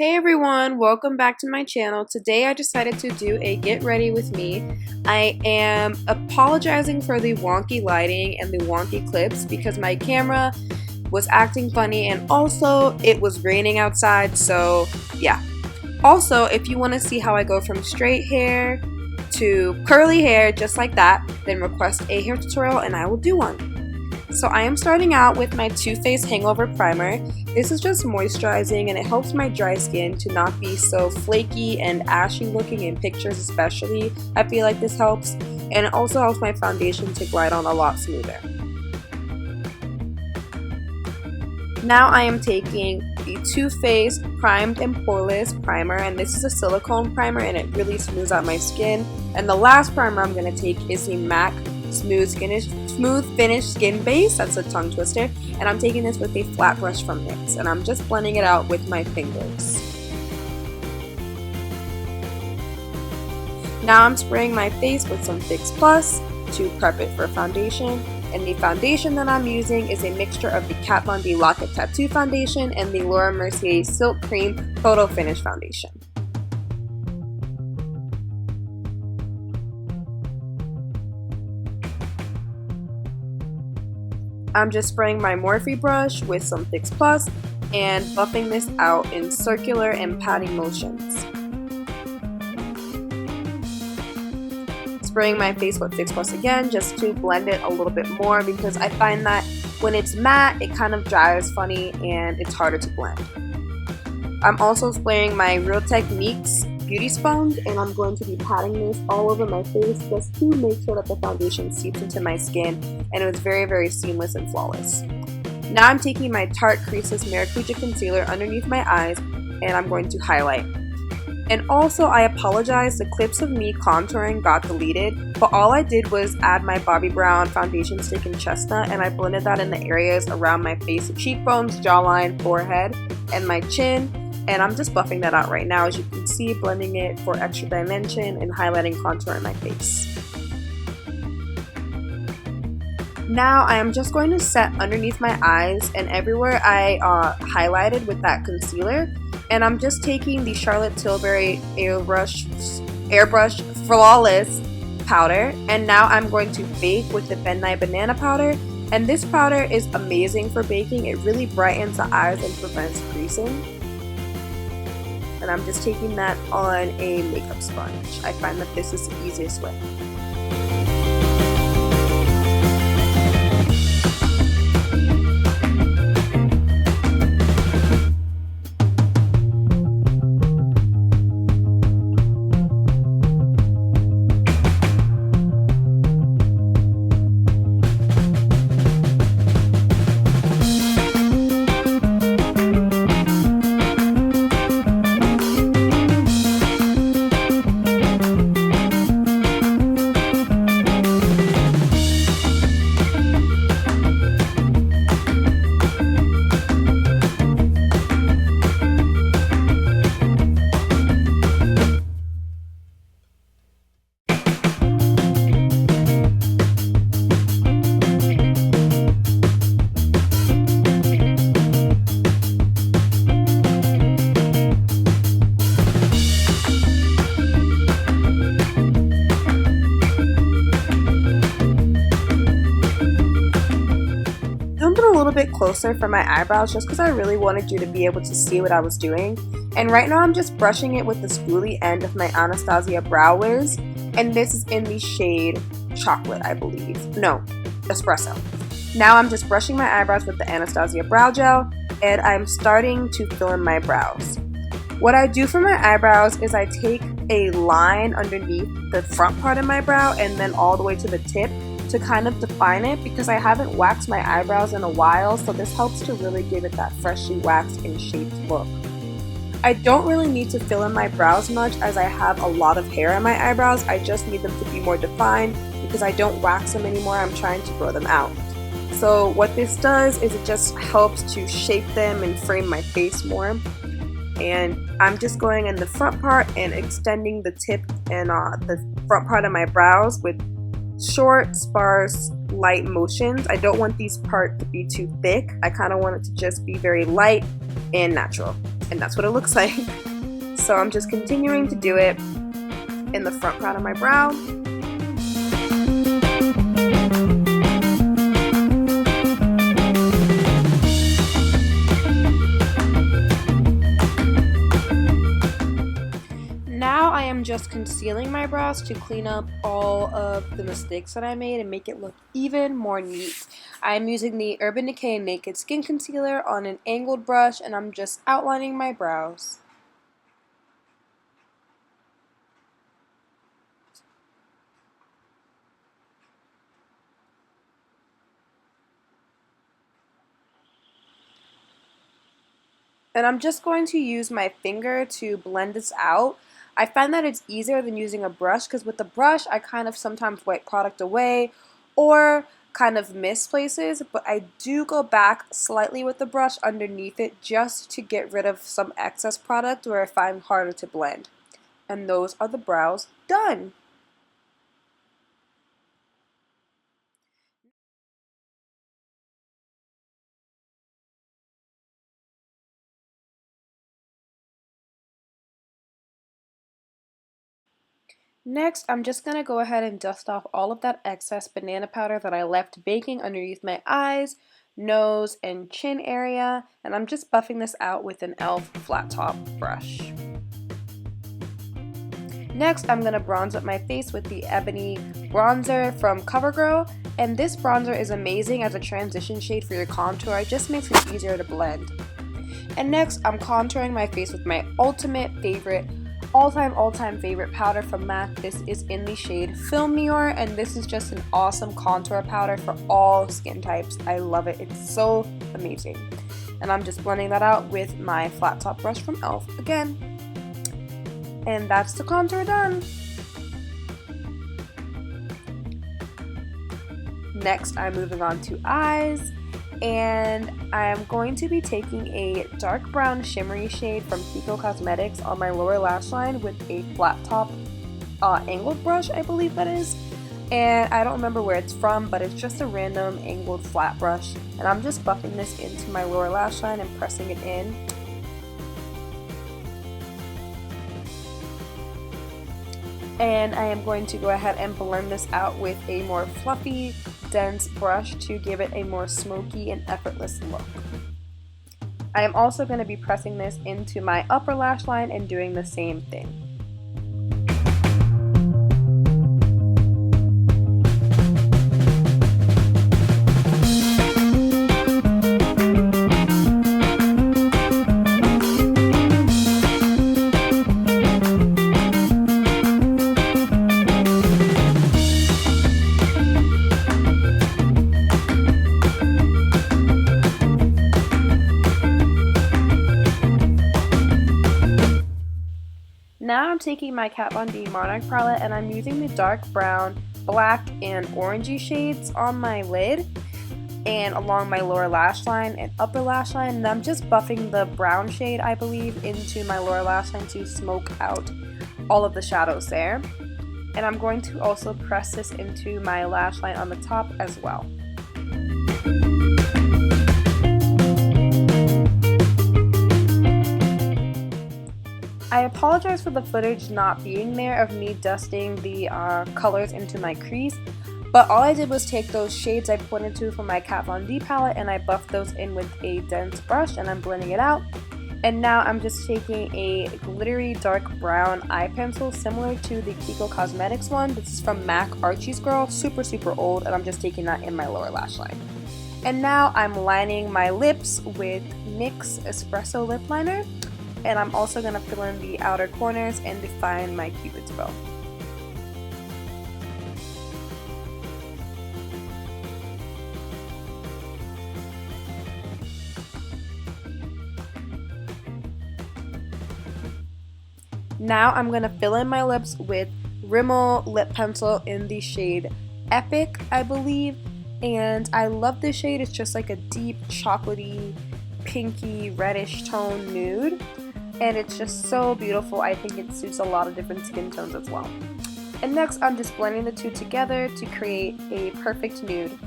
Hey everyone, welcome back to my channel. Today I decided to do a get ready with me. I am apologizing for the wonky lighting and the wonky clips because my camera was acting funny and also it was raining outside, so yeah. Also, if you want to see how I go from straight hair to curly hair just like that, then request a hair tutorial and I will do one. So I am starting out with my Too Faced Hangover Primer. This is just moisturizing and it helps my dry skin to not be so flaky and ashy looking in pictures especially. I feel like this helps, and it also helps my foundation to glide on a lot smoother. Now I am taking the Too Faced Primed and Poreless Primer, and this is a silicone primer and it really smooths out my skin. And the last primer I'm going to take is the MAC Smooth Finish Skin Base. That's a tongue twister, and I'm taking this with a flat brush from NYX, and I'm just blending it out with my fingers. Now I'm spraying my face with some Fix Plus to prep it for foundation, and the foundation that I'm using is a mixture of the Kat Von D Lock-It Tattoo Foundation and the Laura Mercier Silk Cream Photo Finish Foundation. I'm just spraying my Morphe brush with some Fix Plus and buffing this out in circular and patting motions. Spraying my face with Fix Plus again just to blend it a little bit more because I find that when it's matte it kind of dries funny and it's harder to blend. I'm also spraying my Real Techniques Beauty Sponge, and I'm going to be patting this all over my face just to make sure that the foundation seeps into my skin, and it was very seamless and flawless. Now I'm taking my Tarte Creaseless Maracuja Concealer underneath my eyes and I'm going to highlight. And also I apologize, the clips of me contouring got deleted, but all I did was add my Bobbi Brown foundation stick in Chestnut and I blended that in the areas around my face, the cheekbones, jawline, forehead, and my chin. And I'm just buffing that out right now, as you can see, blending it for extra dimension and highlighting contour in my face. Now I am just going to set underneath my eyes and everywhere I highlighted with that concealer. And I'm just taking the Charlotte Tilbury Airbrush Flawless powder. And now I'm going to bake with the Ben Nye Banana powder. And this powder is amazing for baking. It really brightens the eyes and prevents creasing. And I'm just taking that on a makeup sponge. I find that this is the easiest way. A little bit closer for my eyebrows just because I really wanted you to be able to see what I was doing. And right now I'm just brushing it with the spoolie end of my Anastasia Brow Wiz, and this is in the shade Chocolate, I believe. No, Espresso. Now I'm just brushing my eyebrows with the Anastasia Brow Gel, and I'm starting to fill in my brows. What I do for my eyebrows is I take a line underneath the front part of my brow and then all the way to the tip to kind of define it, because I haven't waxed my eyebrows in a while, so this helps to really give it that freshly waxed and shaped look. I don't really need to fill in my brows much as I have a lot of hair in my eyebrows. I just need them to be more defined because I don't wax them anymore. I'm trying to grow them out. So what this does is it just helps to shape them and frame my face more. And I'm just going in the front part and extending the tip and the front part of my brows with short, sparse, light motions. I don't want these parts to be too thick. I kind of want it to just be very light and natural. and that's what it looks like. So I'm just continuing to do it in the front part of my brow. Now I am just concealing my brows to clean up all of the mistakes that I made and make it look even more neat. I'm using the Urban Decay Naked Skin Concealer on an angled brush, and I'm just outlining my brows. And I'm just going to use my finger to blend this out. I find that it's easier than using a brush, because with the brush I kind of sometimes wipe product away or kind of miss places, but I do go back slightly with the brush underneath it just to get rid of some excess product where I find harder to blend. And those are the brows done. Next, I'm just going to go ahead and dust off all of that excess banana powder that I left baking underneath my eyes, nose, and chin area, and I'm just buffing this out with an e.l.f. flat top brush. Next, I'm going to bronze up my face with the Ebony bronzer from CoverGirl, and this bronzer is amazing as a transition shade for your contour. It just makes it easier to blend. And next, I'm contouring my face with my ultimate favorite all-time favorite powder from MAC. This is in the shade Film NIOR, and this is just an awesome contour powder for all skin types. I love it. It's so amazing. And I'm just blending that out with my flat top brush from e.l.f. again. And that's the contour done. Next, I'm moving on to eyes. And I am going to be taking a dark brown shimmery shade from Kiko Cosmetics on my lower lash line with a flat top angled brush, I believe that is. And I don't remember where it's from, but it's just a random angled flat brush. And I'm just buffing this into my lower lash line and pressing it in. And I am going to go ahead and blend this out with a more fluffy, dense brush to give it a more smoky and effortless look. I am also going to be pressing this into my upper lash line and doing the same thing. Now I'm taking my Kat Von D Monarch palette and I'm using the dark brown, black, and orangey shades on my lid and along my lower lash line and upper lash line, and I'm just buffing the brown shade, I believe, into my lower lash line to smoke out all of the shadows there. And I'm going to also press this into my lash line on the top as well. I apologize for the footage not being there of me dusting the colors into my crease, but all I did was take those shades I pointed to from my Kat Von D palette and I buffed those in with a dense brush and I'm blending it out. And now I'm just taking a glittery dark brown eye pencil similar to the Kiko Cosmetics one. This is from MAC Archie's Girl, super old, and I'm just taking that in my lower lash line. And now I'm lining my lips with NYX Espresso Lip Liner. And I'm also going to fill in the outer corners and define my cupid's bow. Now I'm going to fill in my lips with Rimmel lip pencil in the shade Epic, I believe. And I love this shade. It's just like a deep chocolatey, pinky, reddish tone nude. And it's just so beautiful. I think it suits a lot of different skin tones as well. And next I'm just blending the two together to create a perfect nude.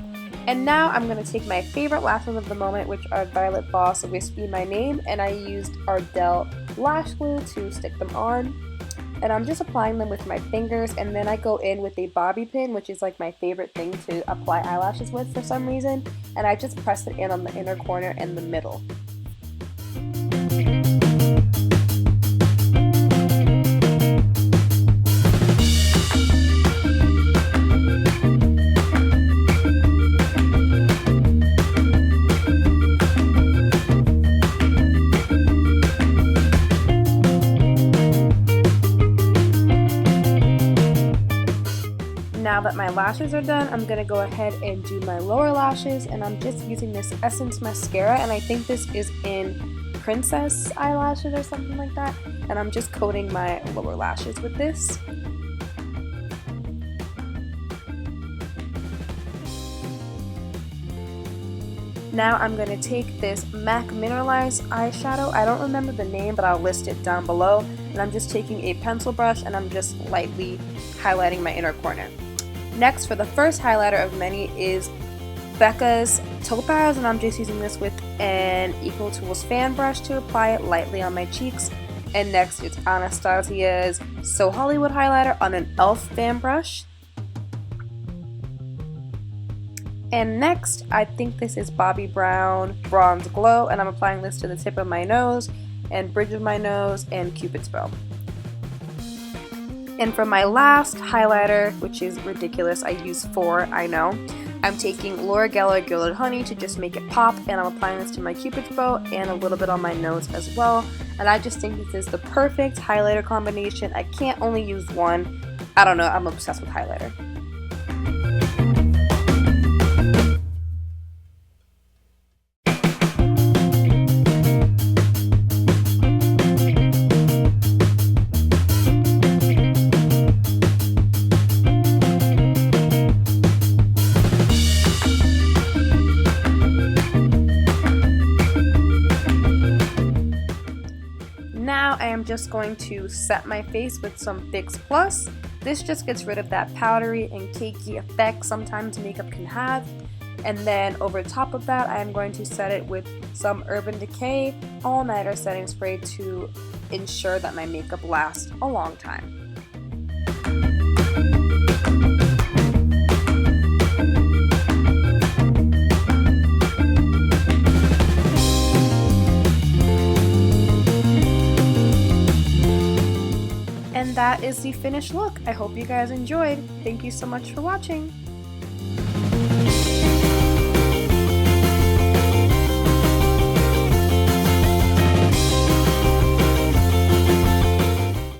And now I'm going to take my favorite lashes of the moment, which are Violet Voss Whispie My Name, and I used Ardell lash glue to stick them on. And I'm just applying them with my fingers, and then I go in with a bobby pin, which is like my favorite thing to apply eyelashes with for some reason, and I just press it in on the inner corner and the middle. Now that my lashes are done, I'm going to go ahead and do my lower lashes, and I'm just using this Essence mascara, and I think this is in Princess eyelashes or something like that, and I'm just coating my lower lashes with this. Now I'm going to take this MAC Mineralize eyeshadow. I don't remember the name, but I'll list it down below, and I'm just taking a pencil brush and I'm just lightly highlighting my inner corner. Next, for the first highlighter of many, is BECCA's Topaz, and I'm just using this with an Equal Tools fan brush to apply it lightly on my cheeks. And next, it's Anastasia's So Hollywood highlighter on an e.l.f. fan brush. And next, I think this is Bobbi Brown Bronze Glow, and I'm applying this to the tip of my nose and bridge of my nose and Cupid's bow. And for my last highlighter, which is ridiculous, I use 4, I know, I'm taking Laura Geller Gilded Honey to just make it pop, and I'm applying this to my Cupid's bow and a little bit on my nose as well. And I just think this is the perfect highlighter combination. I can't only use one. I don't know, I'm obsessed with highlighter. Now I am just going to set my face with some Fix Plus. This just gets rid of that powdery and cakey effect sometimes makeup can have. And then over top of that, I am going to set it with some Urban Decay All-Nighter Setting Spray to ensure that my makeup lasts a long time. And that is the finished look. I hope you guys enjoyed. Thank you so much for watching.